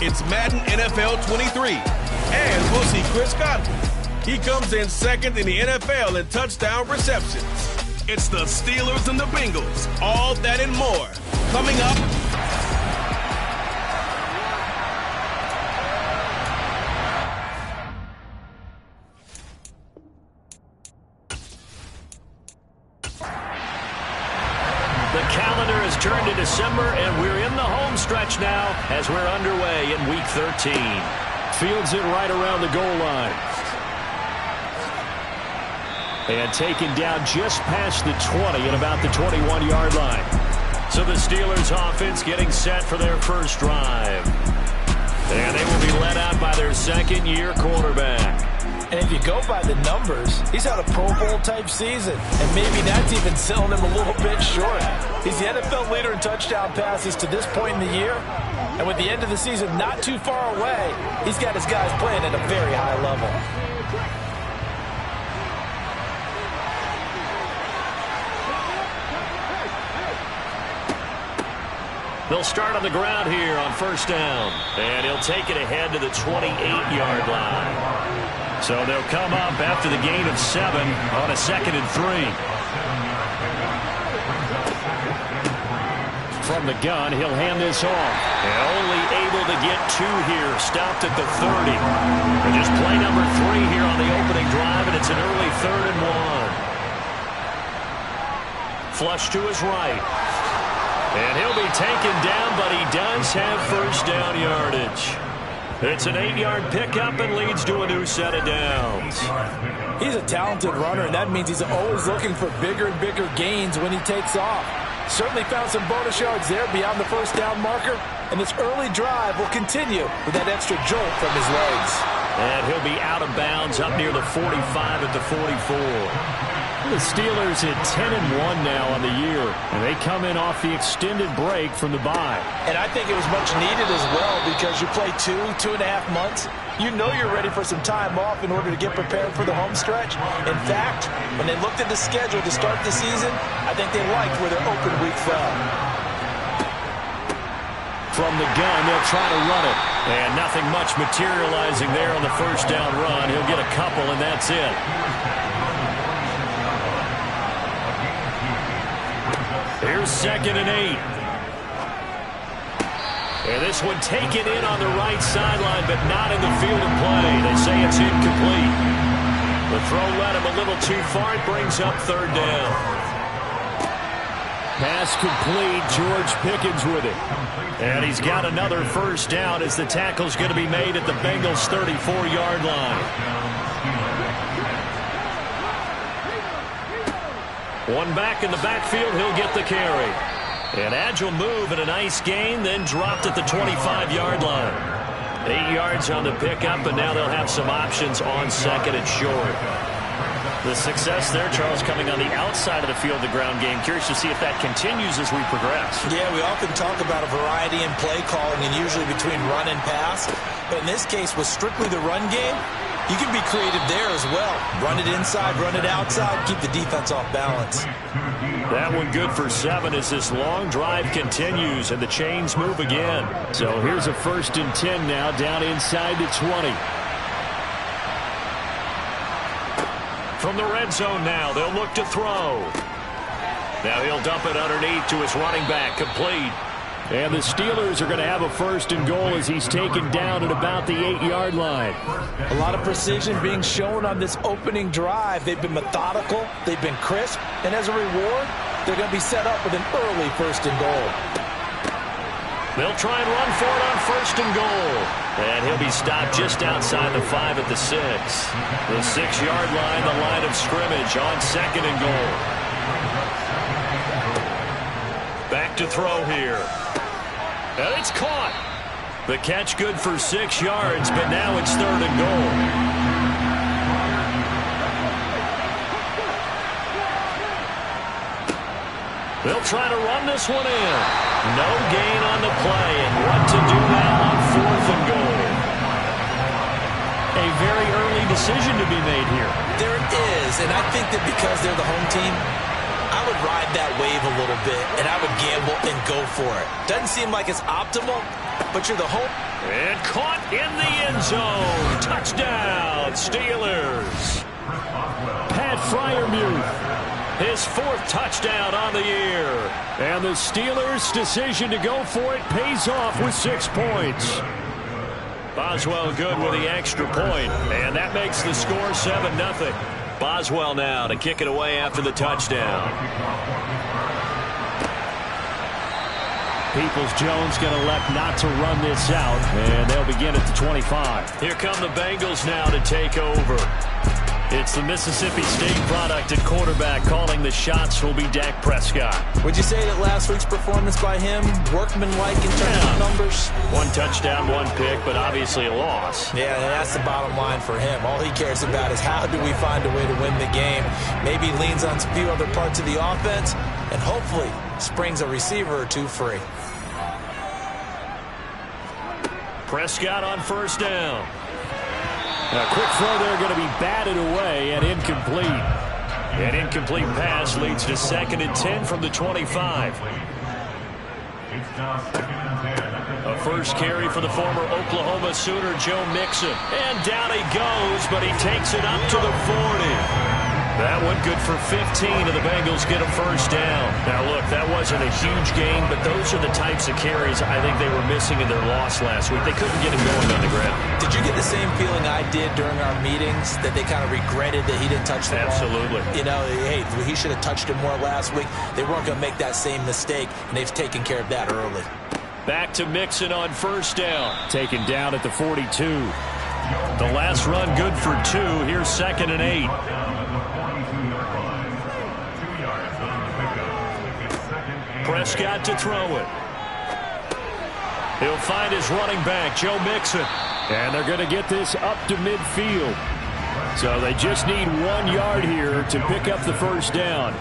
It's Madden NFL 23. And we'll see Chris Godwin. He comes in second in the NFL in touchdown receptions. It's the Steelers and the Bengals. All that and more. Coming up. The calendar has turned to December, and we're in the home stretch now as we're underway in Week 13. Fields it right around the goal line. And taken down just past the 20 at about the 21-yard line. So the Steelers offense getting set for their first drive. And they will be led out by their second-year quarterback. And if you go by the numbers, he's had a Pro Bowl-type season. And maybe that's even selling him a little bit short. He's the NFL leader in touchdown passes to this point in the year. And with the end of the season not too far away, he's got his guys playing at a very high level. They'll start on the ground here on first down. And he'll take it ahead to the 28-yard line. So they'll come up after the gain of 7 on a 2nd and 3. From the gun, he'll hand this off. And only able to get 2 here, stopped at the 30. And just play number 3 here on the opening drive, and it's an early 3rd and 1. Flush to his right. And he'll be taken down, but he does have first down yardage. It's an 8-yard pickup and leads to a new set of downs. He's a talented runner, and that means he's always looking for bigger and bigger gains when he takes off. Certainly found some bonus yards there beyond the first down marker, and this early drive will continue with that extra jolt from his legs. And he'll be out of bounds up near the 45 at the 44. The Steelers at 10-1 now on the year, and they come in off the extended break from the bye. And I think it was much needed as well because you play 2.5 months. You know you're ready for some time off in order to get prepared for the home stretch. In fact, when they looked at the schedule to start the season, I think they liked where their open week fell. From the gun, they'll try to run it. And nothing much materializing there on the first down run. He'll get a couple, and that's it. Here's 2nd and 8. And this one taken in on the right sideline, but not in the field of play. They say it's incomplete. The throw led him a little too far. It brings up 3rd down. Pass complete. George Pickens with it. And he's got another first down as the tackle's going to be made at the Bengals' 34-yard line. One back in the backfield, he'll get the carry. An agile move and a nice gain, then dropped at the 25-yard line. 8 yards on the pickup, and now they'll have some options on 2nd and short. The success there, Charles, coming on the outside of the field, the ground game. Curious to see if that continues as we progress. Yeah, we often talk about a variety in play calling and usually between run and pass. But in this case, with strictly the run game, you can be creative there as well. Run it inside, run it outside, keep the defense off balance. That one good for 7 as this long drive continues and the chains move again. So here's a 1st and 10 now down inside the 20. From the red zone now, they'll look to throw. Now he'll dump it underneath to his running back, complete. And the Steelers are going to have a 1st and goal as he's taken down at about the 8-yard line. A lot of precision being shown on this opening drive. They've been methodical, they've been crisp, and as a reward, they're going to be set up with an early 1st and goal. They'll try and run for it on 1st and goal. And he'll be stopped just outside the 5 at the 6. The 6-yard line, the line of scrimmage on 2nd and goal. Back to throw here. And it's caught. The catch good for 6 yards, but now it's 3rd and goal. They'll try to run this one in. No gain on the play, and what to do now on 4th and goal. A very early decision to be made here. There it is, and I think that because they're the home team, I would ride that wave a little bit, and I would gamble and go for it. Doesn't seem like it's optimal, but you're the home. And caught in the end zone. Touchdown, Steelers. Pat Freiermuth, his 4th touchdown on the year. And the Steelers' decision to go for it pays off with 6 points. Boswell good with the extra point, and that makes the score 7-0. Boswell now to kick it away after the touchdown. Peoples-Jones going to elect not to run this out, and they'll begin at the 25. Here come the Bengals now to take over. It's the Mississippi State product at quarterback. Calling the shots will be Dak Prescott. Would you say that last week's performance by him, workmanlike in terms of numbers? 1 touchdown, 1 pick, but obviously a loss. Yeah, that's the bottom line for him. All he cares about is how do we find a way to win the game. Maybe leans on a few other parts of the offense, and hopefully springs a receiver or 2 free. Prescott on 1st down. A quick throw there going to be batted away and incomplete. An incomplete pass leads to 2nd and 10 from the 25. A first carry for the former Oklahoma Sooner, Joe Mixon. And down he goes, but he takes it up to the 40. That one good for 15, and the Bengals get a 1st down. Now, look, that wasn't a huge game, but those are the types of carries I think they were missing in their loss last week. They couldn't get him going on the ground. Did you get the same feeling I did during our meetings, that they kind of regretted that he didn't touch the ball? Absolutely. You know, hey, he should have touched it more last week. They weren't going to make that same mistake, and they've taken care of that early. Back to Mixon on 1st down. Taken down at the 42. The last run good for 2. Here's 2nd and 8. Prescott to throw it. He'll find his running back, Joe Mixon. And they're going to get this up to midfield. So they just need 1 yard here to pick up the 1st down.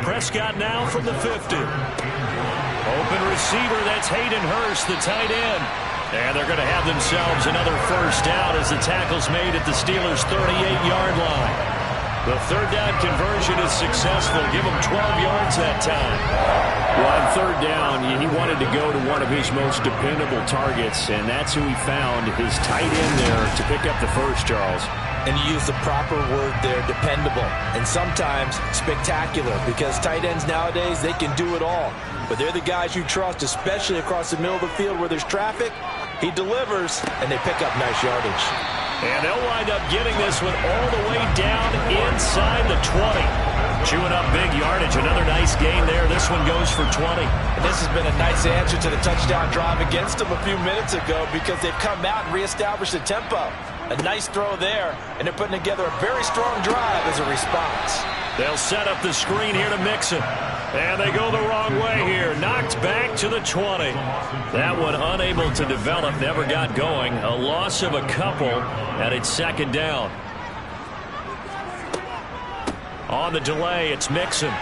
Prescott now from the 50. Open receiver, that's Hayden Hurst, the tight end. And they're going to have themselves another 1st down as the tackle's made at the Steelers' 38-yard line. The 3rd down conversion is successful. Give him 12 yards that time. Well, on 3rd down, he wanted to go to one of his most dependable targets, and that's who he found, his tight end there, to pick up the 1st, Charles. And you use the proper word there, dependable. And sometimes spectacular, because tight ends nowadays, they can do it all. But they're the guys you trust, especially across the middle of the field where there's traffic. He delivers, and they pick up nice yardage. And they'll wind up getting this one all the way down inside the 20. Chewing up big yardage. Another nice gain there. This one goes for 20. And this has been a nice answer to the touchdown drive against them a few minutes ago, because they've come out and reestablished the tempo. A nice throw there, and they're putting together a very strong drive as a response. They'll set up the screen here to Mixon. And they go the wrong way here. Knocked back to the 20. That one unable to develop, never got going. A loss of a couple, and it's 2nd down. On the delay, it's Mixon.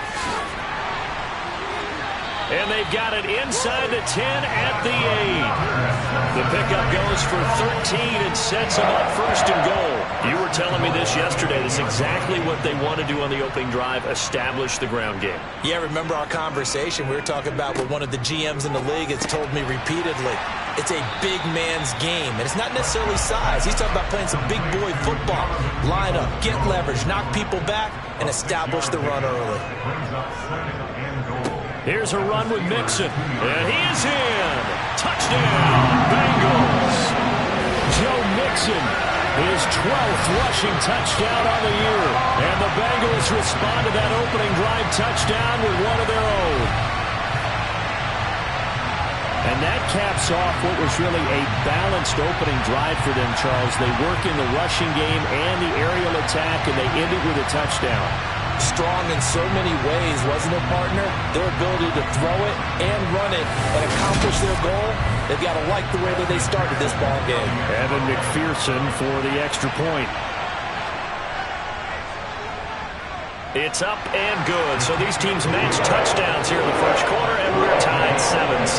And they've got it inside the 10 at the 8. The pickup goes for 13 and sets them up 1st and goal. You were telling me this yesterday. This is exactly what they want to do on the opening drive, establish the ground game. Yeah, remember our conversation. We were talking about what one of the GMs in the league has told me repeatedly. It's a big man's game, and it's not necessarily size. He's talking about playing some big boy football. Line up, get leverage, knock people back, and establish the run early. Here's a run with Mixon, and he is in. Touchdown, Bengals. Joe Mixon, his 12th rushing touchdown on the year. And the Bengals respond to that opening drive touchdown with one of their own. And that caps off what was really a balanced opening drive for them, Charles. They work in the rushing game and the aerial attack, and they end it with a touchdown. Strong in so many ways, wasn't it, partner? Their ability to throw it and run it and accomplish their goal, they've got to like the way that they started this ball game. Evan McPherson for the extra point. It's up and good. So these teams match touchdowns here in the first quarter, and we're tied 7-7.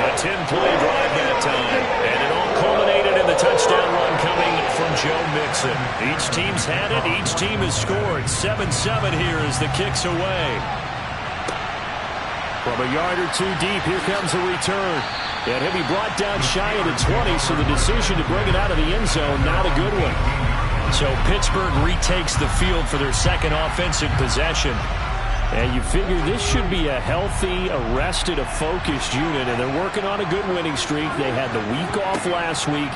A 10-play drive that time, and it all culminated in the touchdown run coming from Joe Mixon. Each team's had it. Each team has scored. 7-7 here as the kick's away. From a yard or two deep, here comes a return. And he'll be brought down shy of the 20, so the decision to bring it out of the end zone, not a good one. So Pittsburgh retakes the field for their second offensive possession. And you figure this should be a healthy, arrested, a focused unit, and they're working on a good winning streak. They had the week off last week.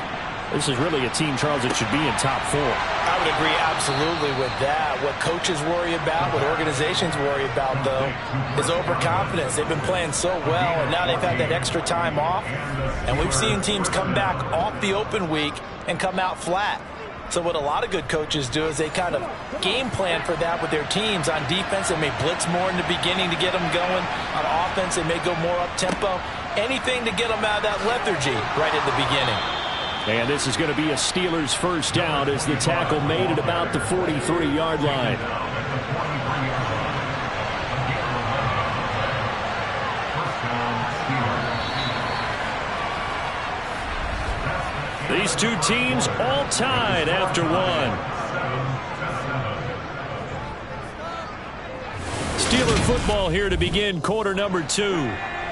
This is really a team, Charles, that should be in top 4. I would agree absolutely with that. What coaches worry about, what organizations worry about, though, is overconfidence. They've been playing so well, and now they've had that extra time off. And we've seen teams come back off the open week and come out flat. So what a lot of good coaches do is they kind of game plan for that with their teams. On defense, they may blitz more in the beginning to get them going. On offense, they may go more up-tempo. Anything to get them out of that lethargy right at the beginning. And this is going to be a Steelers first down as the tackle made at about the 43-yard line. These two teams all tied after one. Steeler football here to begin quarter number 2.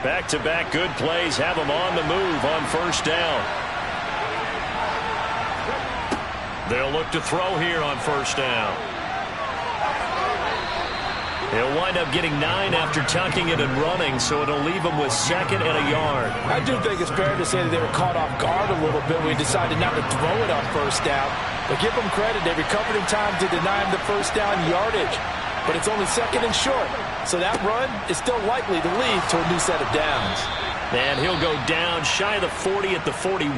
Back-to-back good plays have them on the move on first down. They'll look to throw here on first down. He'll wind up getting 9 after tucking it and running, so it'll leave him with 2nd and a yard. I do think it's fair to say that they were caught off guard a little bit when we decided not to throw it on first down. But give them credit. They recovered in time to deny him the first down yardage. But it's only 2nd and short. So that run is still likely to lead to a new set of downs. And he'll go down shy of the 40 at the 41.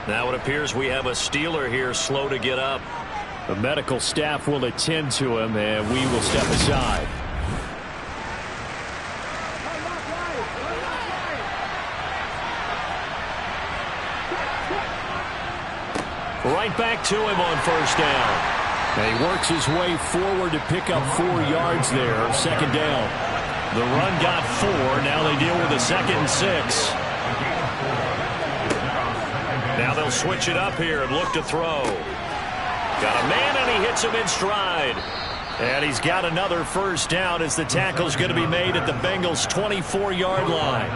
Now it appears we have a Steeler here slow to get up. The medical staff will attend to him, and we will step aside. Right back to him on first down. And he works his way forward to pick up 4 yards there, 2nd down. The run got 4. Now they deal with a 2nd and 6. Now they'll switch it up here and look to throw. Got a man, and he hits him in stride. And he's got another first down as the tackle's going to be made at the Bengals' 24-yard line.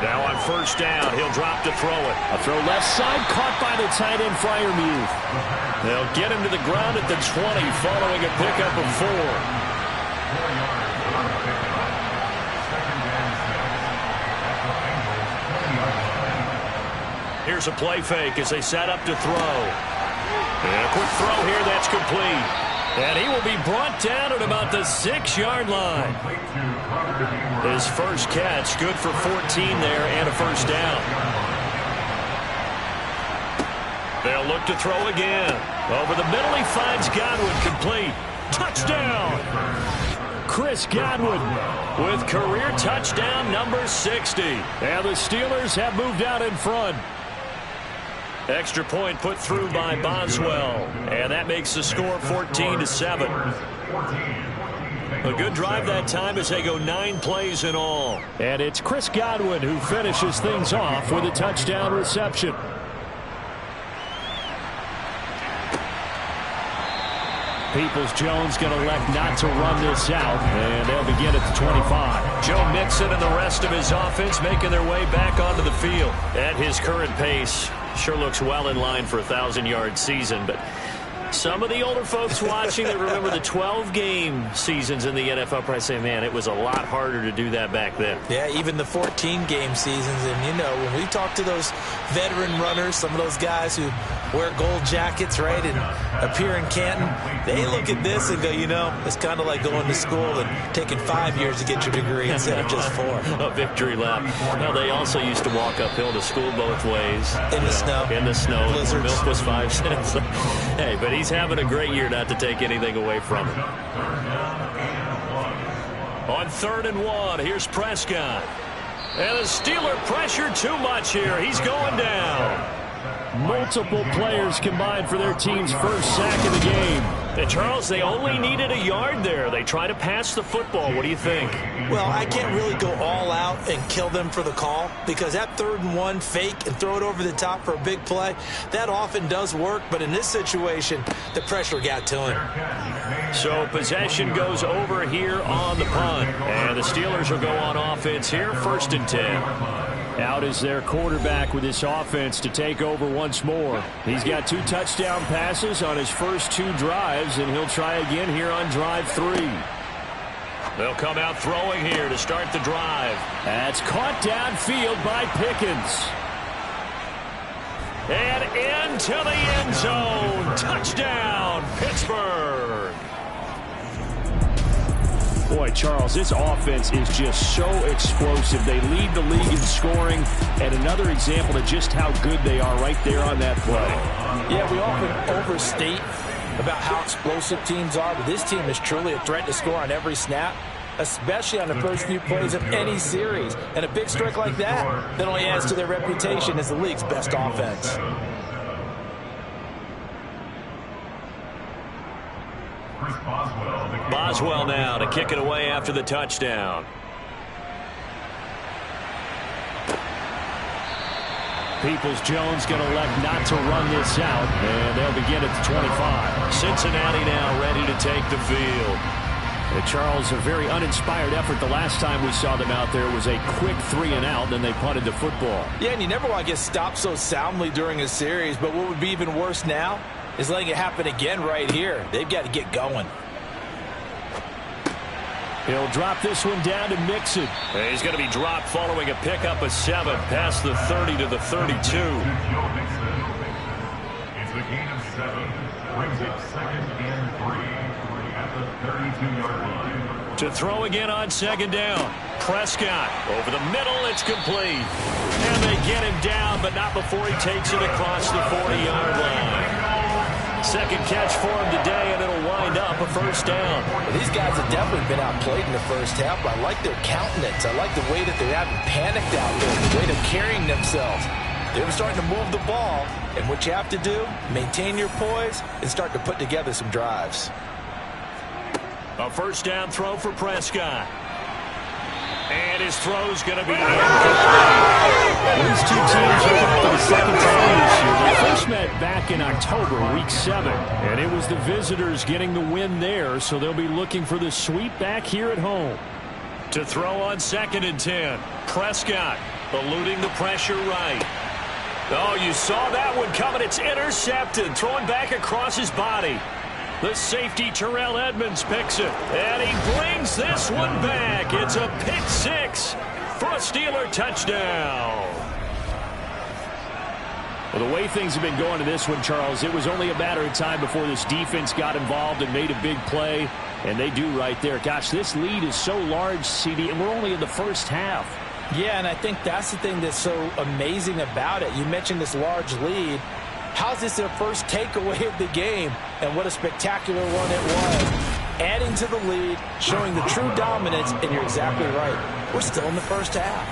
Now on first down, he'll drop to throw it. A throw left side, caught by the tight end, Freiermuth. They'll get him to the ground at the 20 following a pickup of 4. Here's a play fake as they set up to throw. And a quick throw here, that's complete. And he will be brought down at about the 6-yard line. His first catch, good for 14 there and a first down. They'll look to throw again. Over the middle, he finds Godwin, complete. Touchdown! Chris Godwin with career touchdown number 60. And the Steelers have moved out in front. Extra point put through by Boswell. And that makes the score 14-7. A good drive that time as they go 9 plays in all. And it's Chris Godwin who finishes things off with a touchdown reception. Peoples-Jones going to elect not to run this out, and they'll begin at the 25. Joe Mixon and the rest of his offense making their way back onto the field. At his current pace, sure looks well in line for a 1,000-yard season, but some of the older folks watching that remember the 12-game seasons in the NFL probably say, man, it was a lot harder to do that back then. Yeah, even the 14-game seasons. And, you know, when we talk to those veteran runners, some of those guys who wear gold jackets, right, and appear in Canton, they look at this and go, you know, it's kind of like going to school and taking 5 years to get your degree instead of just 4. A victory lap. Now, they also used to walk uphill to school both ways. In the snow. In the snow. Blizzards. Milk was 5 cents. Hey, but he's having a great year, not to take anything away from him. On 3rd and 1, here's Prescott. And the Steeler pressure too much here. He's going down. Multiple players combined for their team's first sack of the game. And Charles, they only needed a yard there. They try to pass the football. What do you think? Well, I can't really go all out and kill them for the call because that 3rd and 1 fake and throw it over the top for a big play, that often does work. But in this situation, the pressure got to him. So possession goes over here on the punt. And the Steelers will go on offense here, 1st and 10. Out is their quarterback with this offense to take over once more. He's got 2 touchdown passes on his first 2 drives, and he'll try again here on drive 3. They'll come out throwing here to start the drive. That's caught downfield by Pickens. And into the end zone. Touchdown, Pittsburgh. Boy, Charles, this offense is just so explosive. They lead the league in scoring, and another example of just how good they are right there on that play. Yeah, we often overstate about how explosive teams are, but this team is truly a threat to score on every snap, especially on the first few plays of any series. And a big strike like that only adds to their reputation as the league's best offense. Boswell now to kick it away after the touchdown. Peoples-Jones going to elect not to run this out, and they'll begin at the 25. Cincinnati now ready to take the field. And Charles, a very uninspired effort. The last time we saw them out there was a quick 3-and-out, then they punted the football. Yeah, and you never want to get stopped so soundly during a series, but what would be even worse now is letting it happen again right here. They've got to get going. He'll drop this one down to Mixon. He's going to be dropped following a pickup of 7 past the 30 to the 32. It's a gain of 7. Brings it 2nd and 3 at the 32-yard line. To throw again on 2nd down. Prescott over the middle. It's complete. And they get him down, but not before he takes it across the 40-yard line. Second catch for him today, and it'll wind up a 1st down. Well, these guys have definitely been outplayed in the first half, but I like their countenance. I like the way that they haven't panicked out there, the way they're carrying themselves. They're starting to move the ball, and what you have to do, maintain your poise and start to put together some drives. A 1st down throw for Prescott. And his throw's going to be incomplete. These 2 teams are back for the 2nd time this year. They first met back in October, week 7. And it was the visitors getting the win there, so they'll be looking for the sweep back here at home. To throw on 2nd and 10. Prescott eluding the pressure right. Oh, you saw that one coming. It's intercepted. Throwing back across his body. The safety, Terrell Edmonds, picks it. And he brings this one back. It's a pick 6 for a Steeler touchdown. Well, the way things have been going to this one, Charles, it was only a matter of time before this defense got involved and made a big play. And they do right there. Gosh, this lead is so large, CD, and we're only in the first half. Yeah, and I think that's the thing that's so amazing about it. You mentioned this large lead. How's this their first takeaway of the game? And what a spectacular one it was. Adding to the lead, showing the true dominance, and you're exactly right. We're still in the first half.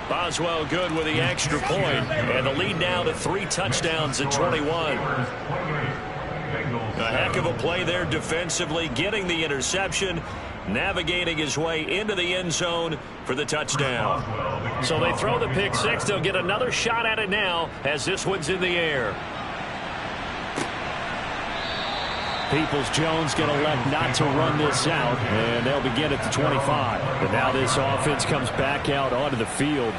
Boswell good with the extra point, and the lead now to 3 touchdowns at 21. A heck of a play there defensively, getting the interception, navigating his way into the end zone for the touchdown. So they throw the pick 6. They'll get another shot at it now as this one's in the air. Peoples-Jones going to elect not to run this out, and they'll begin at the 25. But now this offense comes back out onto the field.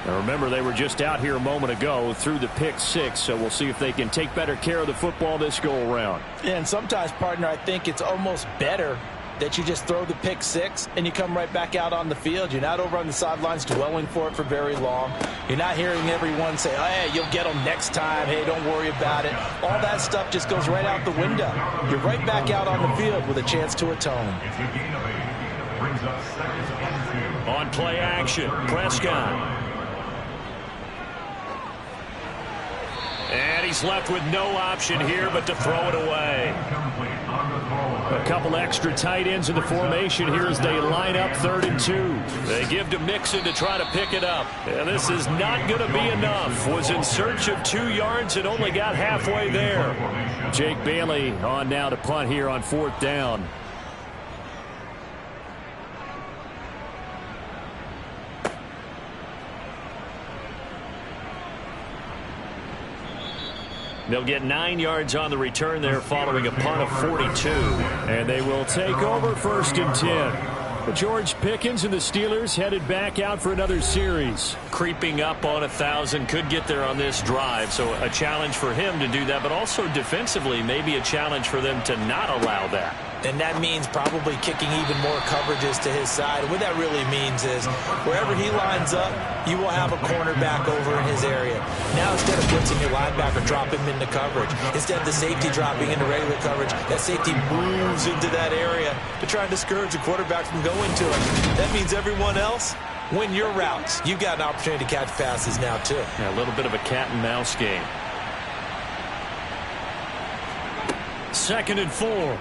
Now remember, they were just out here a moment ago through the pick 6, so we'll see if they can take better care of the football this go-around. Yeah, and sometimes, partner, I think it's almost better that you just throw the pick 6 and you come right back out on the field. You're not over on the sidelines dwelling for it for very long. You're not hearing everyone say, oh, hey, you'll get them next time. Hey, don't worry about it. All that stuff just goes right out the window. You're right back out on the field with a chance to atone. On play action, Prescott. And he's left with no option here but to throw it away. A couple extra tight ends in the formation here as they line up 3rd and 2. They give to Mixon to try to pick it up. And this is not going to be enough. Was in search of 2 yards and only got halfway there. Jake Bailey on now to punt here on 4th down. They'll get 9 yards on the return there following a punt of 42. And they will take over 1st and 10. George Pickens and the Steelers headed back out for another series. Creeping up on 1,000, could get there on this drive. So a challenge for him to do that, but also defensively maybe a challenge for them to not allow that. And that means probably kicking even more coverages to his side. What that really means is wherever he lines up, you will have a cornerback over in his area. Now instead of blitzing your linebacker, drop him into coverage. Instead of the safety dropping into regular coverage, that safety moves into that area to try and discourage the quarterback from going to it. That means everyone else, win your routes. You've got an opportunity to catch passes now too. Yeah, a little bit of a cat and mouse game. 2nd and 4.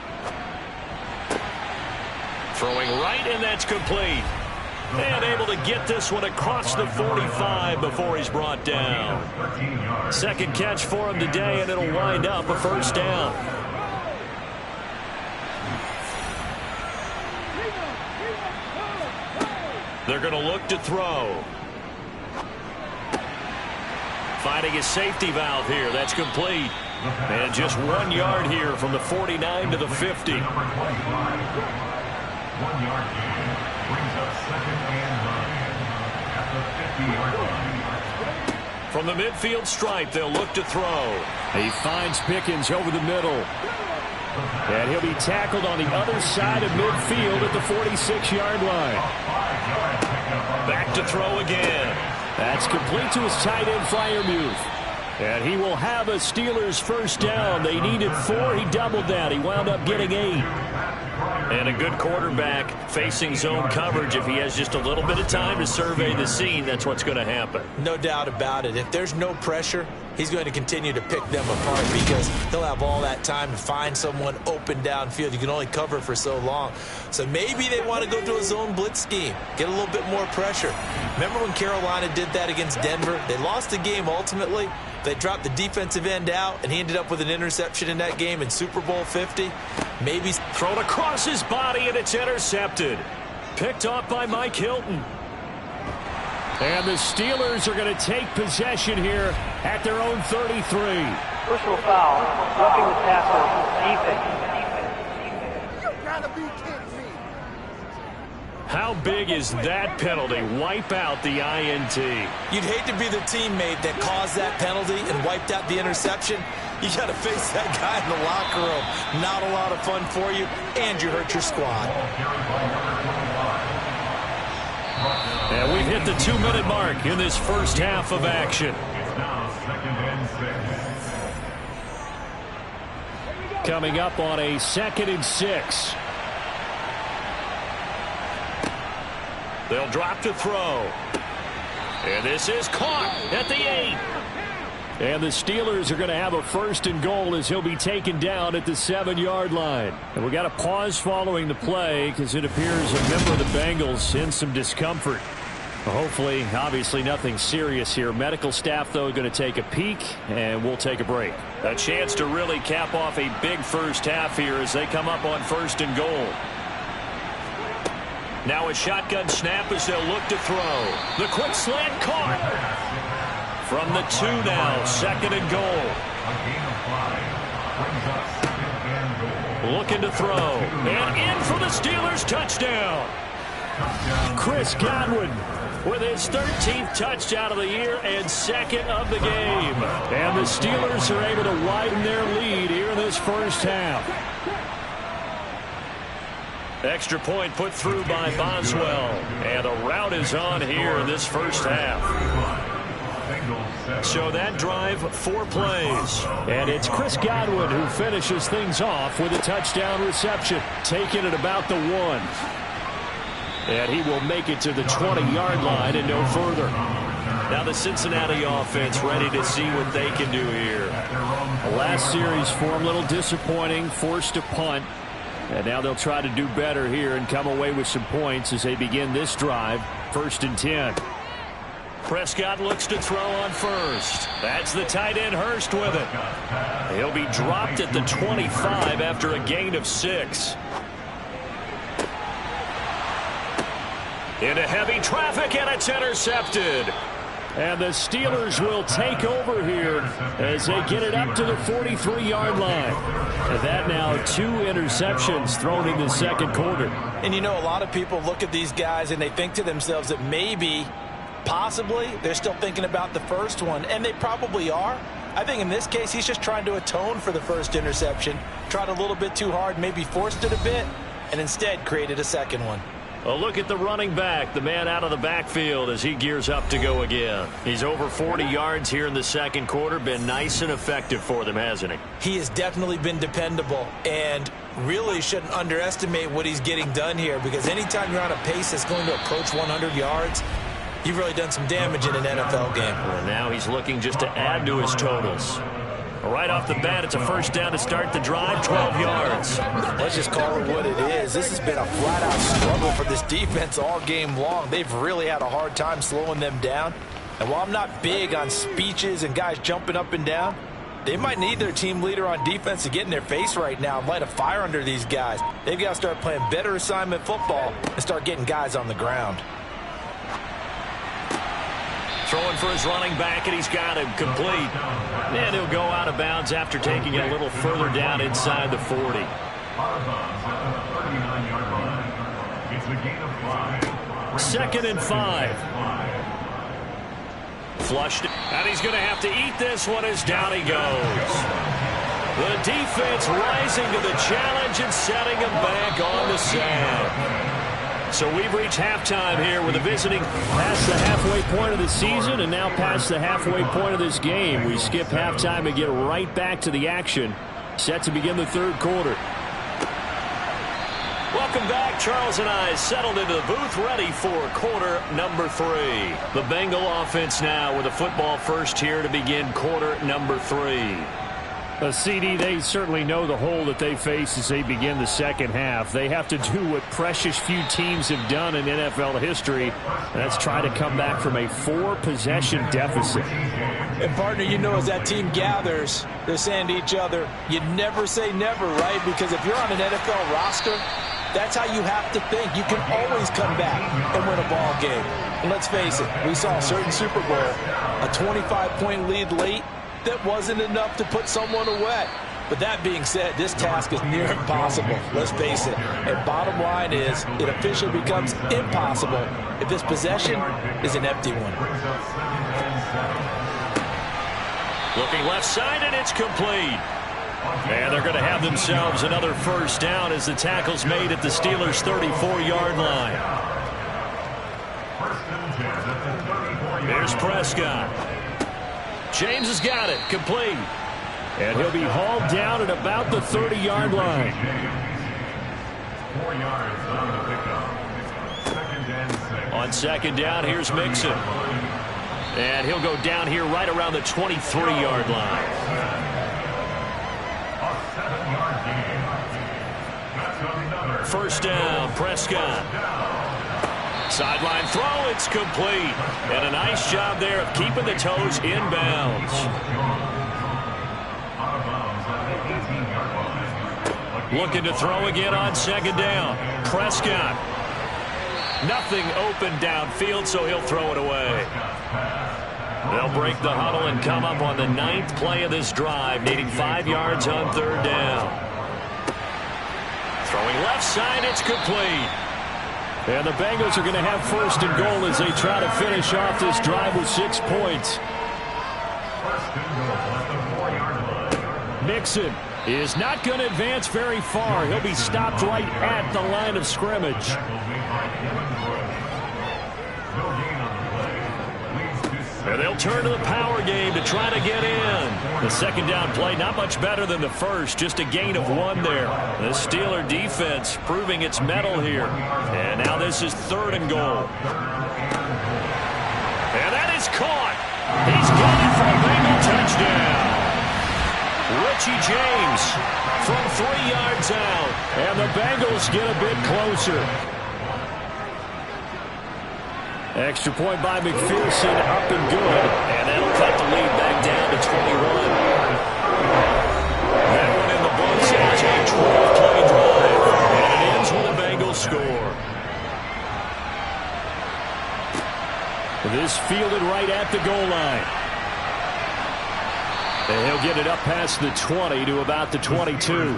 Throwing right, and that's complete. And able to get this one across the 45 before he's brought down. 2nd catch for him today, and it'll wind up a 1st down. They're going to look to throw. Finding his safety valve here. That's complete. And just 1 yard here from the 49 to the 50. 1 yard gain brings up 2nd and 9 at the 50-yard line. From the midfield stripe, they'll look to throw. He finds Pickens over the middle. And he'll be tackled on the other side of midfield at the 46-yard line. Back to throw again. That's complete to his tight end, Freiermuth. And he will have a Steelers 1st down. They needed 4. He doubled that. He wound up getting 8. And a good quarterback facing zone coverage. If he has just a little bit of time to survey the scene, that's what's going to happen. No doubt about it. If there's no pressure, he's going to continue to pick them apart because he'll have all that time to find someone open downfield. You can only cover for so long. So maybe they want to go to a zone blitz scheme, get a little bit more pressure. Remember when Carolina did that against Denver? They lost the game ultimately. They dropped the defensive end out, and he ended up with an interception in that game in Super Bowl 50. Maybe thrown across his body, and it's intercepted. Picked off by Mike Hilton. And the Steelers are going to take possession here at their own 33. Personal foul, roughing the passer, defense. You gotta be kidding me. How big is that penalty? Wipe out the INT. You'd hate to be the teammate that caused that penalty and wiped out the interception. You got to face that guy in the locker room. Not a lot of fun for you, and you hurt your squad. And we've hit the 2-minute mark in this 1st half of action. It's now 2nd and 6. Coming up on a 2nd and 6. They'll drop to throw. And this is caught at the 8. And the Steelers are going to have a 1st and goal as he'll be taken down at the 7-yard line. And we got a pause following the play because it appears a member of the Bengals in some discomfort. Hopefully, obviously nothing serious here. Medical staff, though, going to take a peek, and we'll take a break. A chance to really cap off a big 1st half here as they come up on 1st and goal. Now a shotgun snap as they'll look to throw. The quick slant caught. From the 2 now, 2nd and goal. Looking to throw. And in for the Steelers, touchdown. Chris Godwin with his 13th touchdown of the year and 2nd of the game. And the Steelers are able to widen their lead here in this 1st half. Extra point put through by Boswell. And a rout is on here in this 1st half. So that drive, 4 plays. And it's Chris Godwin who finishes things off with a touchdown reception. Taking it about the 1. And he will make it to the 20-yard line and no further. Now the Cincinnati offense ready to see what they can do here. The last series for them a little disappointing, forced to punt. And now they'll try to do better here and come away with some points as they begin this drive. 1st and 10. Prescott looks to throw on first. That's the tight end Hurst with it. He'll be dropped at the 25 after a gain of 6. Into heavy traffic, and it's intercepted. And the Steelers will take over here as they get it up to the 43-yard line. And that now 2 interceptions thrown in the second quarter. And you know, a lot of people look at these guys and they think to themselves that maybe, possibly, they're still thinking about the first one. And they probably are. I think in this case, he's just trying to atone for the first interception. Tried a little bit too hard, maybe forced it a bit, and instead created a second one. A look at the running back, the man out of the backfield as he gears up to go again. He's over 40 yards here in the second quarter. Been nice and effective for them, hasn't he? He has definitely been dependable and really shouldn't underestimate what he's getting done here, because anytime you're on a pace that's going to approach 100 yards, you've really done some damage in an NFL game. Well, now he's looking just to add to his totals. Right off the bat, it's a first down to start the drive, 12 yards. Let's just call it what it is. This has been a flat-out struggle for this defense all game long. They've really had a hard time slowing them down. And while I'm not big on speeches and guys jumping up and down, they might need their team leader on defense to get in their face right now and light a fire under these guys. They've got to start playing better assignment football and start getting guys on the ground. Throwing for his running back, and he's got him complete. And he'll go out of bounds after taking it a little further down inside the 40. Second and 5. Flushed, and he's going to have to eat this one as down he goes. The defense rising to the challenge and setting him back on the sack. So we've reached halftime here with the visiting past the halfway point of the season and now past the halfway point of this game. We skip halftime and get right back to the action. Set to begin the third quarter. Welcome back. Charles and I settled into the booth ready for quarter number 3. The Bengal offense now with a football first here to begin quarter number 3. CD, they certainly know the hole that they face as they begin the second half. They have to do what precious few teams have done in NFL history, and that's try to come back from a 4-possession deficit. And, partner, you know, as that team gathers, they're saying to each other, you never say never, right? Because if you're on an NFL roster, that's how you have to think. You can always come back and win a ball game. And let's face it, we saw a certain Super Bowl, a 25-point lead late, that wasn't enough to put someone away. But that being said, this task is near impossible. Let's face it. And bottom line is, it officially becomes impossible if this possession is an empty one. Looking left side, and it's complete. And they're going to have themselves another first down as the tackle's made at the Steelers' 34-yard line. There's Prescott. James has got it, complete. And he'll be hauled down at about the 30-yard line. 4 yards on the pickup. Second and 6. On second down, here's Mixon. And he'll go down here right around the 23-yard line. A 7-yard gain. That's another. First down, Prescott. Sideline throw, it's complete. And a nice job there of keeping the toes inbounds. Looking to throw again on second down. Prescott. Nothing open downfield, so he'll throw it away. They'll break the huddle and come up on the 9th play of this drive, needing 5 yards on third down. Throwing left side, it's complete. And the Bengals are going to have first and goal as they try to finish off this drive with 6 points. Mixon is not going to advance very far. He'll be stopped right at the line of scrimmage. And they'll turn to the power game to try to get in. The second down play, not much better than the first, just a gain of 1 there. The Steeler defense proving its mettle here. And now this is third and goal. And that is caught. He's got it for a Bengal touchdown. Richie James from 3 yards out. And the Bengals get a bit closer. Extra point by McPherson, up and good. And that'll cut the lead back down to 21. That one in the books as a 12-play drive. And it ends with a Bengals score. This fielded right at the goal line. And he'll get it up past the 20 to about the 22.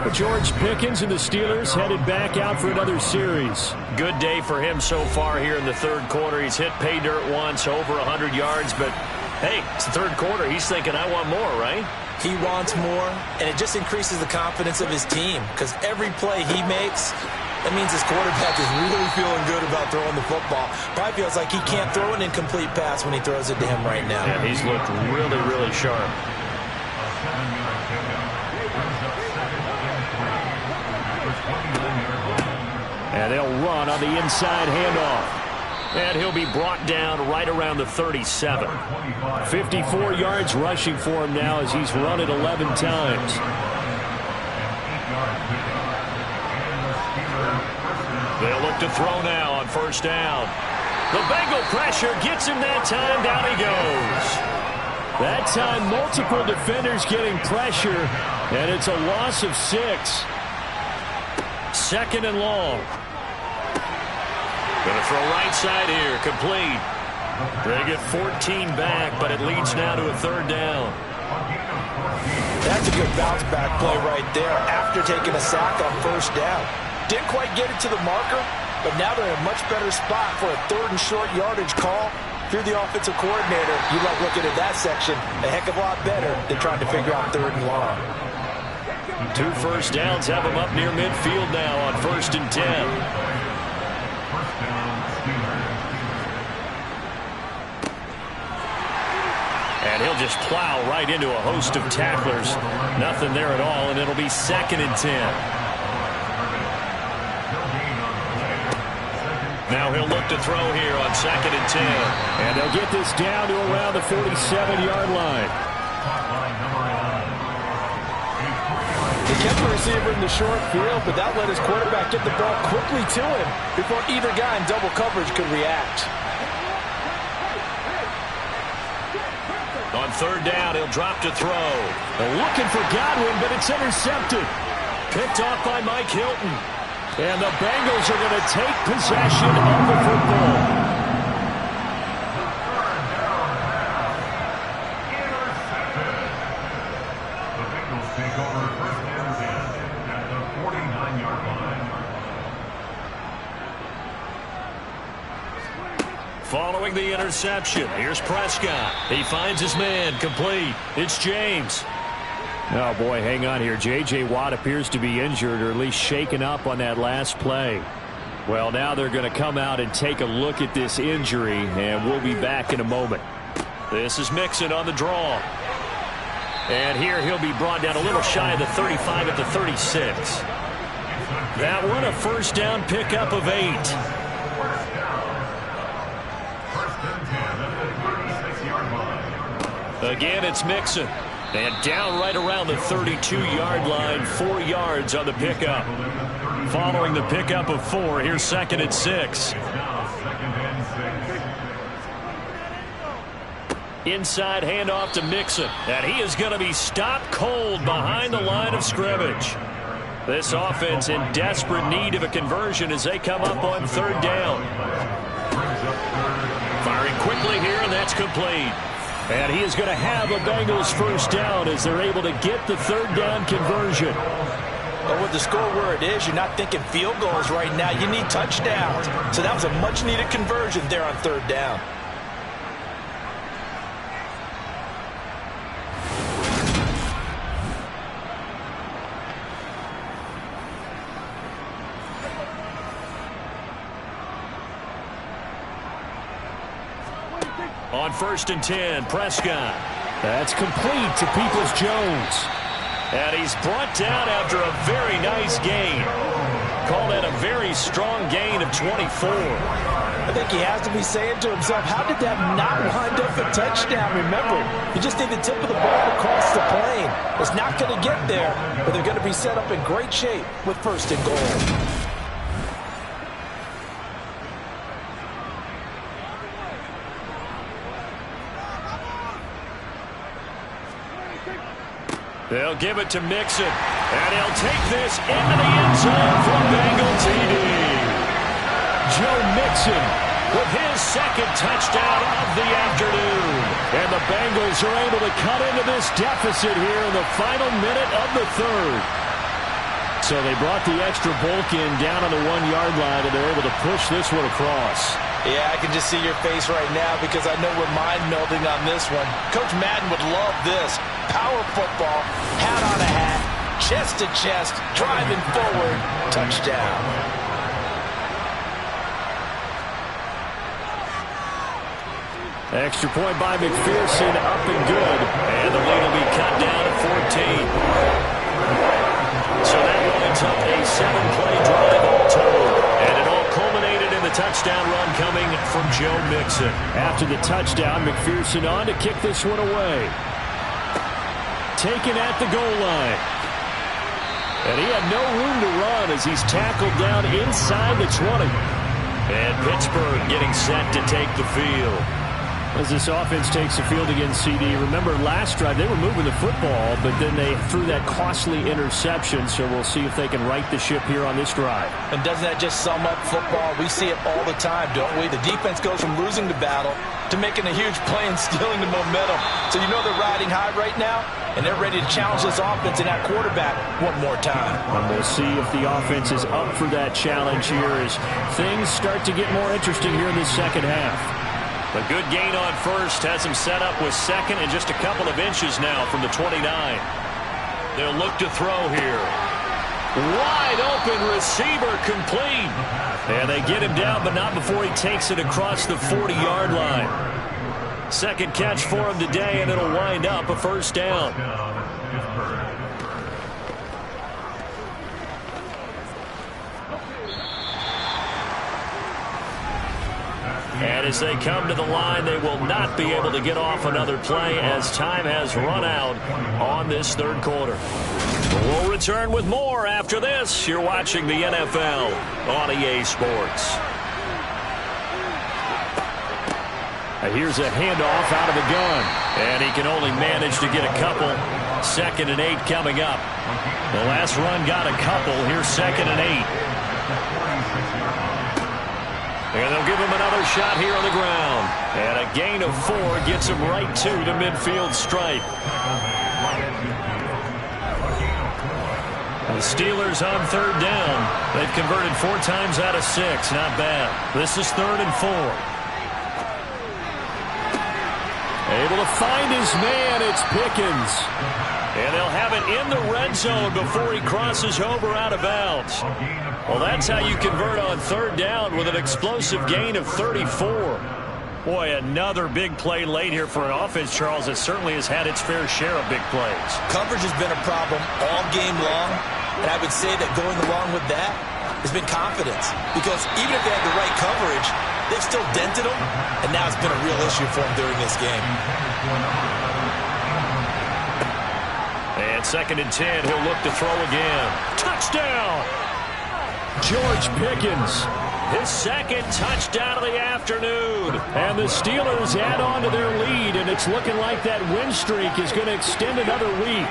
But George Pickens and the Steelers headed back out for another series. Good day for him so far here in the third quarter. He's hit pay dirt once, over 100 yards. But, hey, it's the third quarter. He's thinking, I want more, right? He wants more, and it just increases the confidence of his team because every play he makes, that means his quarterback is really feeling good about throwing the football. Probably feels like he can't throw an incomplete pass when he throws it to him right now. Yeah, he's looked really, really sharp. And they'll run on the inside handoff. And he'll be brought down right around the 37. 54 yards rushing for him now as he's run it 11 times. They'll look to throw now on first down. The Bengal pressure gets him that time. Down he goes. That time, multiple defenders getting pressure, and it's a loss of 6. Second and long. Going to throw right side here, complete. They get 14 back, but it leads now to a third down. That's a good bounce back play right there after taking a sack on first down. Didn't quite get it to the marker, but now they're in a much better spot for a third and short yardage call. If you're the offensive coordinator, you like looking at that section a heck of a lot better than trying to figure out third and long. 2 first downs have them up near midfield now on 1st and 10. And he'll just plow right into a host of tacklers. Nothing there at all, and it'll be 2nd and 10. Now he'll look to throw here on 2nd and 10. And they'll get this down to around the 47-yard line. They kept the receiver in the short field, but that let his quarterback get the ball quickly to him before either guy in double coverage could react. On third down, he'll drop to throw. They're looking for Godwin, but it's intercepted. Picked off by Mike Hilton. And the Bengals are going to take possession of the football. The Bengals take over 1st and 10 at the 49-yard line. Following the interception, here's Prescott. He finds his man, complete. It's James. Oh, boy, hang on here. J.J. Watt appears to be injured or at least shaken up on that last play. Well, now they're going to come out and take a look at this injury, and we'll be back in a moment. This is Mixon on the draw. And here he'll be brought down a little shy of the 35 at the 36. That one, a first down pickup of 8. Again, it's Mixon. And down right around the 32-yard line, 4 yards on the pickup. Following the pickup of 4, here's 2nd and 6. Inside handoff to Mixon. And he is going to be stopped cold behind the line of scrimmage. This offense in desperate need of a conversion as they come up on third down. Firing quickly here, and that's complete. And he is going to have a Bengals first down as they're able to get the third down conversion. But with the score where it is, you're not thinking field goals right now. You need touchdowns. So that was a much-needed conversion there on third down. On 1st and 10, Prescott. That's complete to Peoples-Jones. And he's brought down after a very nice gain. Call that a very strong gain of 24. I think he has to be saying to himself, how did that not wind up a touchdown? Remember, you just need the tip of the ball to cross the plane. It's not going to get there, but they're going to be set up in great shape with 1st and goal. They'll give it to Mixon, and he'll take this into the end zone for Bengal TD. Joe Mixon with his 2nd touchdown of the afternoon. And the Bengals are able to cut into this deficit here in the final minute of the 3rd. So they brought the extra bulk in down on the 1-yard line, and they're able to push this one across. Yeah, I can just see your face right now because I know we're mind-melding on this one. Coach Madden would love this. Power football, hat on a hat, chest to chest, driving forward, touchdown. Extra point by McPherson, up and good. And the lead will be cut down to 14. So that winds up a 7-play drive all told. And it all culminated in the touchdown run coming from Joe Mixon. After the touchdown, McPherson on to kick this one away. Taken at the goal line. And he had no room to run as he's tackled down inside the 20. And Pittsburgh getting set to take the field. As this offense takes the field against CD, remember last drive they were moving the football, but then they threw that costly interception, so we'll see if they can right the ship here on this drive. And doesn't that just sum up football? We see it all the time, don't we? The defense goes from losing the battle to making a huge play and stealing the momentum. So you know they're riding high right now, and they're ready to challenge this offense and that quarterback one more time. And we'll see if the offense is up for that challenge here as things start to get more interesting here in this 2nd half. A good gain on 1st has him set up with 2nd and just a couple of inches now from the 29. They'll look to throw here. Wide open receiver complete. And they get him down, but not before he takes it across the 40-yard line. 2nd catch for him today, and it'll wind up a 1st down. And as they come to the line, they will not be able to get off another play as time has run out on this 3rd quarter. We'll return with more after this. You're watching the NFL on EA Sports. Here's a handoff out of the gun. And he can only manage to get a couple. 2nd and 8 coming up. The last run got a couple. Here's 2nd and 8. And they'll give him another shot here on the ground. And a gain of 4 gets him right to the midfield stripe. The Steelers on 3rd down. They've converted 4 times out of 6. Not bad. This is 3rd and 4. Able to find his man. It's Pickens. And they'll have it in the red zone before he crosses over out of bounds. Well, that's how you convert on 3rd down with an explosive gain of 34. Boy, another big play late here for an offense, Charles, that certainly has had its fair share of big plays. Coverage has been a problem all game long, and I would say that going along with that has been confidence. Because even if they had the right coverage, they've still dented them, and now it's been a real issue for them during this game. And 2nd and 10, he'll look to throw again. Touchdown! George Pickens, his 2nd touchdown of the afternoon. And the Steelers add on to their lead, and it's looking like that win streak is going to extend another week.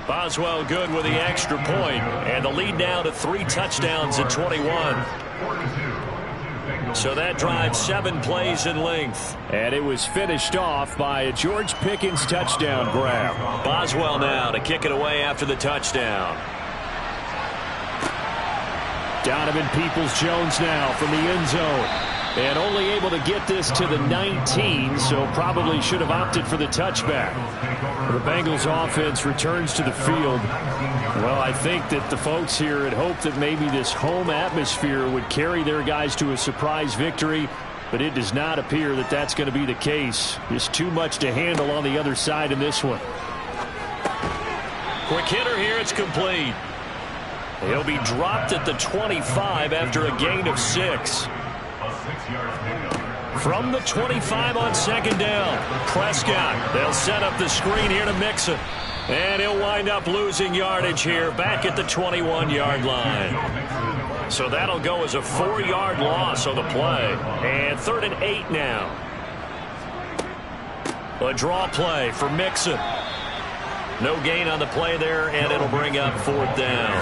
Boswell good with the extra point, and the lead now to 3 touchdowns at 21. So that drive 7 plays in length. And it was finished off by a George Pickens touchdown grab. Boswell now to kick it away after the touchdown. Donovan Peoples-Jones now from the end zone. And only able to get this to the 19, so probably should have opted for the touchback. The Bengals offense returns to the field. Well, I think that the folks here had hoped that maybe this home atmosphere would carry their guys to a surprise victory, but it does not appear that that's going to be the case. Just too much to handle on the other side in this one. Quick hitter here, it's complete. He'll be dropped at the 25 after a gain of 6. A 6-yard pickup. From the 25 on second down, Prescott. They'll set up the screen here to Mixon. And he'll wind up losing yardage here back at the 21-yard line. So that'll go as a 4-yard loss on the play. And 3rd and 8 now. A draw play for Mixon. No gain on the play there, and it'll bring up 4th down.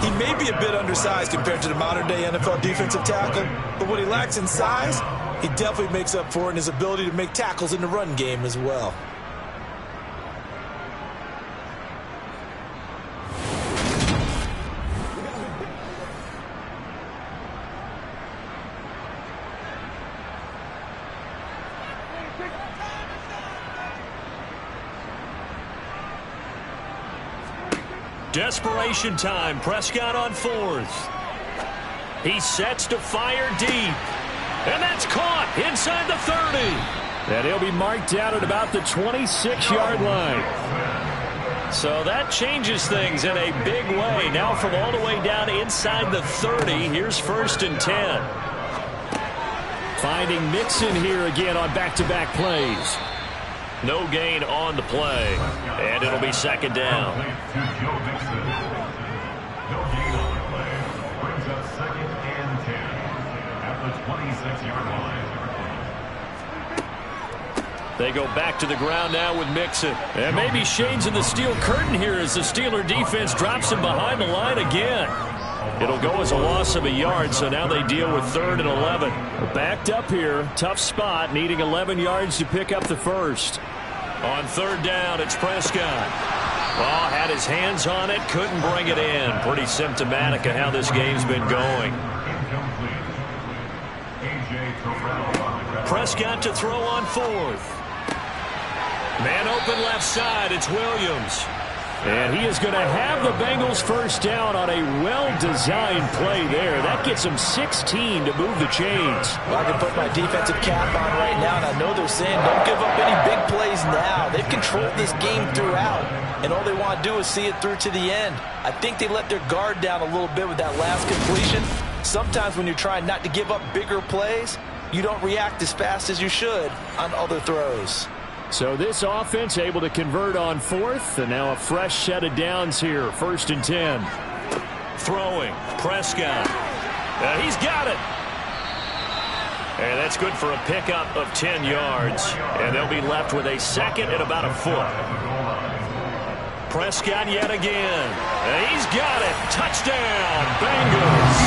He may be a bit undersized compared to the modern-day NFL defensive tackle, but what he lacks in size, he definitely makes up for in his ability to make tackles in the run game as well. Desperation time. Prescott on 4th. He sets to fire deep. And that's caught inside the 30. And he'll be marked down at about the 26-yard line. So that changes things in a big way. Now from all the way down inside the 30, here's 1st and 10. Finding Mixon here again on back-to-back plays. No gain on the play. And it'll be 2nd down. No gain on the play. Brings up 2nd and 10 at the 26-yard line. They go back to the ground now with Mixon. And maybe shades in the steel curtain here as the Steeler defense drops him behind the line again. It'll go as a loss of a yard, so now they deal with 3rd and 11. We're backed up here. Tough spot, needing 11 yards to pick up the first. On 3rd down, it's Prescott. Well, had his hands on it, couldn't bring it in. Pretty symptomatic of how this game's been going. Prescott to throw on 4th. Man open left side, it's Williams. And he is going to have the Bengals first down on a well-designed play there. That gets him 16 to move the chains. Well, I can put my defensive cap on right now, and I know they're saying don't give up any big plays now. They've controlled this game throughout, and all they want to do is see it through to the end. I think they let their guard down a little bit with that last completion. Sometimes when you're trying not to give up bigger plays, you don't react as fast as you should on other throws. So this offense able to convert on 4th, and now a fresh set of downs here. 1st and 10. Throwing, Prescott. He's got it. And that's good for a pickup of 10 yards. And they'll be left with a 2nd and about a foot. Prescott yet again. And he's got it. Touchdown, Bengals.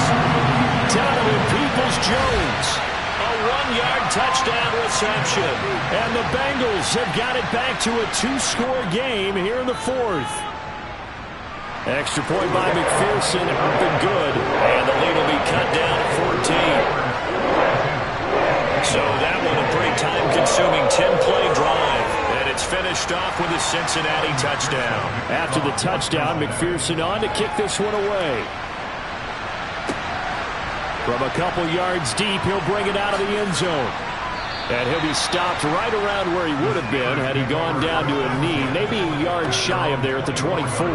Donovan Peoples-Jones. A 1-yard touchdown reception. And the Bengals have got it back to a 2-score game here in the 4th. Extra point by McPherson, up and good. And the lead will be cut down to 14. So that one a pretty time-consuming 10-play drive. And it's finished off with a Cincinnati touchdown. After the touchdown, McPherson on to kick this one away. From a couple yards deep, he'll bring it out of the end zone. And he'll be stopped right around where he would have been had he gone down to a knee, maybe a yard shy of there at the 24.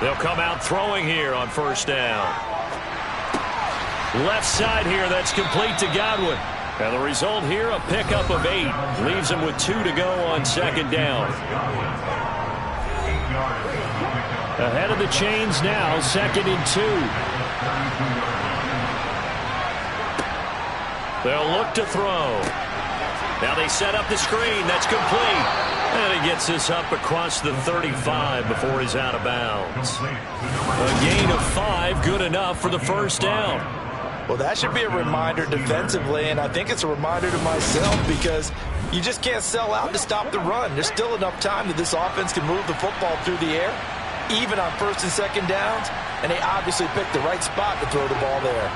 They'll come out throwing here on 1st down. Left side here, that's complete to Godwin. And the result here, a pickup of 8. Leaves him with 2 to go on 2nd down. Ahead of the chains now, 2nd and 2. They'll look to throw. Now they set up the screen. That's complete. And he gets this up across the 35 before he's out of bounds. A gain of 5, good enough for the 1st down. Well, that should be a reminder defensively, and I think it's a reminder to myself because you just can't sell out to stop the run. There's still enough time that this offense can move the football through the air, even on 1st and 2nd downs, and they obviously picked the right spot to throw the ball there.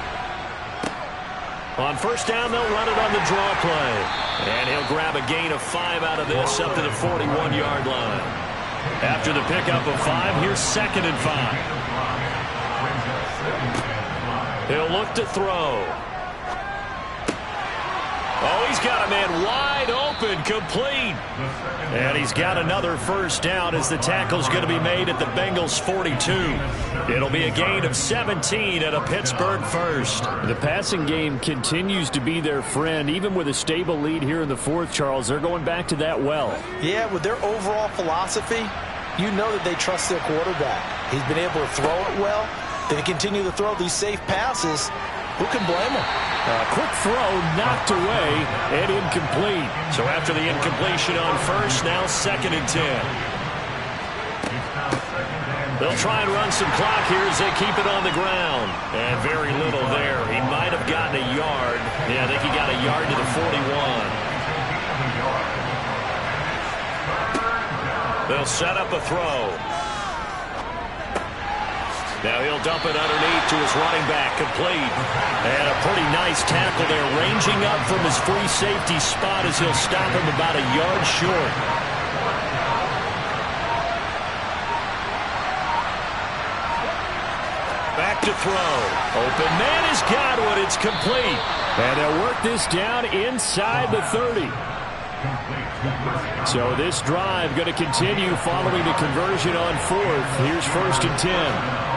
On 1st down, they'll run it on the draw play. And he'll grab a gain of 5 out of this up to the 41-yard line. After the pickup of 5, here's 2nd and 5. He'll look to throw. Oh, he's got a man wide open, complete. And he's got another first down as the tackle's going to be made at the Bengals 42. It'll be a gain of 17 at a Pittsburgh first. The passing game continues to be their friend. Even with a stable lead here in the fourth, Charles, they're going back to that well. Yeah, with their overall philosophy, you know that they trust their quarterback. He's been able to throw it well. They continue to throw these safe passes. Who can blame him? A quick throw knocked away and incomplete. So after the incompletion on first, now 2nd and 10. They'll try and run some clock here as they keep it on the ground. And very little there. He might have gotten a yard. Yeah, I think he got a yard to the 41. They'll set up a throw. Now he'll dump it underneath to his running back, complete. And a pretty nice tackle there, ranging up from his free safety spot as he'll stop him about a yard short. Back to throw. Open man has got one. It's complete. And they'll work this down inside the 30. So this drive going to continue following the conversion on fourth. Here's 1st and 10.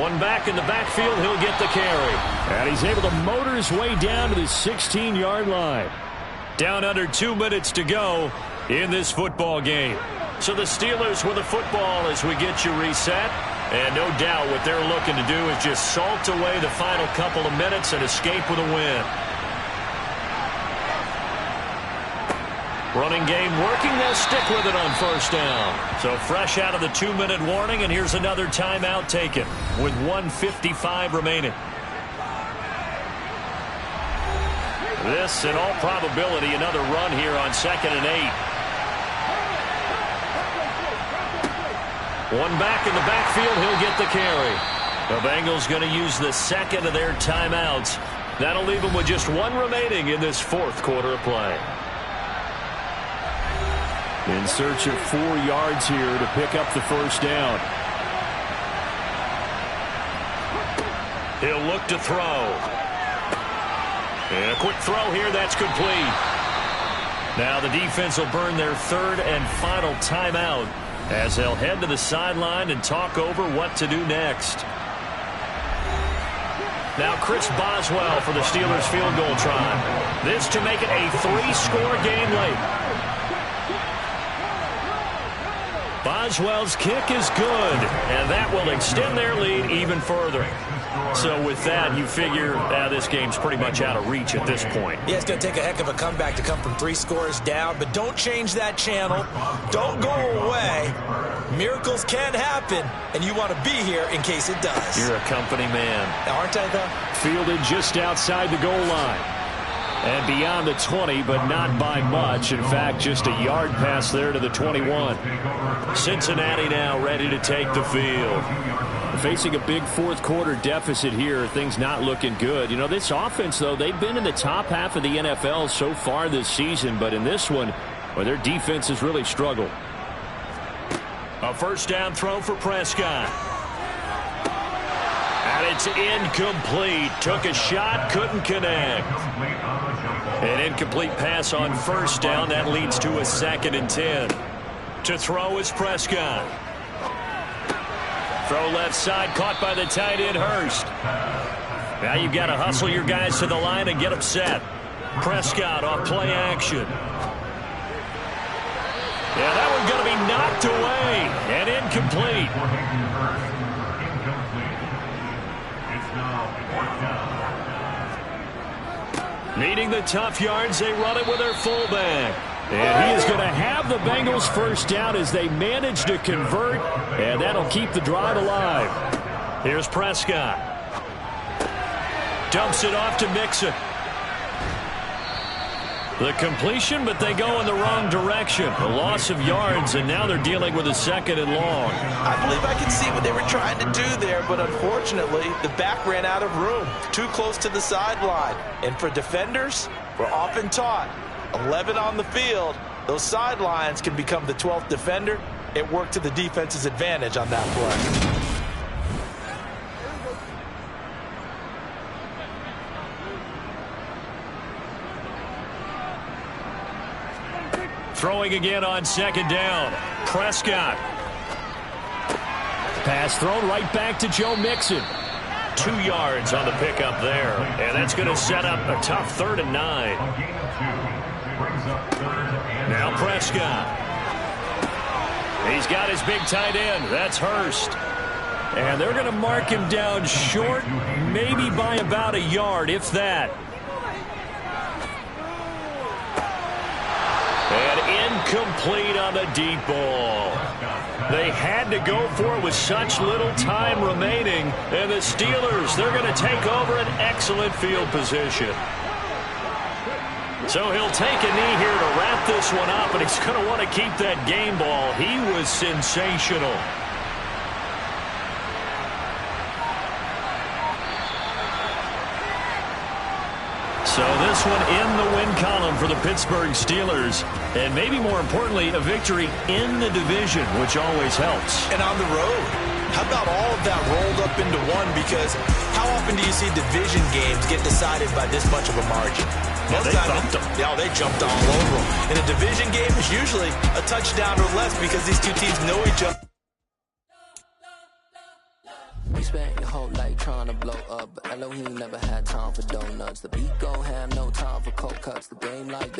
One back in the backfield, he'll get the carry. And he's able to motor his way down to the 16-yard line. Down under 2 minutes to go in this football game. So the Steelers with the football as we get you reset. And no doubt what they're looking to do is just salt away the final couple of minutes and escape with a win. Running game working, they'll stick with it on first down. So fresh out of the 2-minute warning, and here's another timeout taken with 1:55 remaining. This, in all probability, another run here on 2nd and 8. One back in the backfield, he'll get the carry. The Bengals going to use the second of their timeouts. That'll leave them with just one remaining in this fourth quarter of play. In search of 4 yards here to pick up the first down. He'll look to throw. And a quick throw here, that's complete. Now the defense will burn their 3rd and final timeout as they'll head to the sideline and talk over what to do next. Now Chris Boswell for the Steelers field goal try. This to make it a 3-score game late. Boswell's kick is good, and that will extend their lead even further. So with that, you figure this game's pretty much out of reach at this point. Yeah, it's going to take a heck of a comeback to come from 3 scores down, but don't change that channel. Don't go away. Miracles can happen, and you want to be here in case it does. You're a company man. Aren't I, though? Fielded just outside the goal line. And beyond the 20, but not by much. In fact, just a yard pass there to the 21. Cincinnati now ready to take the field. Facing a big fourth quarter deficit here, things not looking good. You know, this offense, though, they've been in the top half of the NFL so far this season, but in this one, well, their defense has really struggled. A first down throw for Prescott. And it's incomplete. Took a shot, couldn't connect. An incomplete pass on first down. That leads to a 2nd and 10. To throw is Prescott. Throw left side, caught by the tight end, Hurst. Now you've got to hustle your guys to the line and get them set. Prescott off play action. Yeah, that one's going to be knocked away and incomplete. Needing the tough yards, they run it with their fullback. And he is going to have the Bengals first down as they manage to convert, and that'll keep the drive alive. Here's Prescott. Dumps it off to Mixon. The completion, but they go in the wrong direction. A loss of yards, and now they're dealing with a 2nd and long. I believe I can see what they were trying to do there, but unfortunately, the back ran out of room. Too close to the sideline. And for defenders, we're often taught, 11 on the field, those sidelines can become the 12th defender. It worked to the defense's advantage on that play. Throwing again on second down. Prescott. Pass thrown right back to Joe Mixon. 2 yards on the pickup there. And that's going to set up a tough 3rd and 9. Now Prescott. He's got his big tight end. That's Hurst. And they're going to mark him down short, maybe by about a yard, if that. And incomplete on the deep ball. They had to go for it with such little time remaining. And the Steelers, they're going to take over an excellent field position. So he'll take a knee here to wrap this one up, and he's going to want to keep that game ball. He was sensational. So this one in the win column for the Pittsburgh Steelers. And maybe more importantly, a victory in the division, which always helps. And on the road. How about all of that rolled up into one? Because how often do you see division games get decided by this much of a margin? Most they thumped them. Yeah, they jumped all over them. In a division game, it's usually a touchdown or less because these two teams know each other. You spent your whole life trying to blow up, but Elohim never had time for donuts. The beat go ham, no time for cold cuts. The game like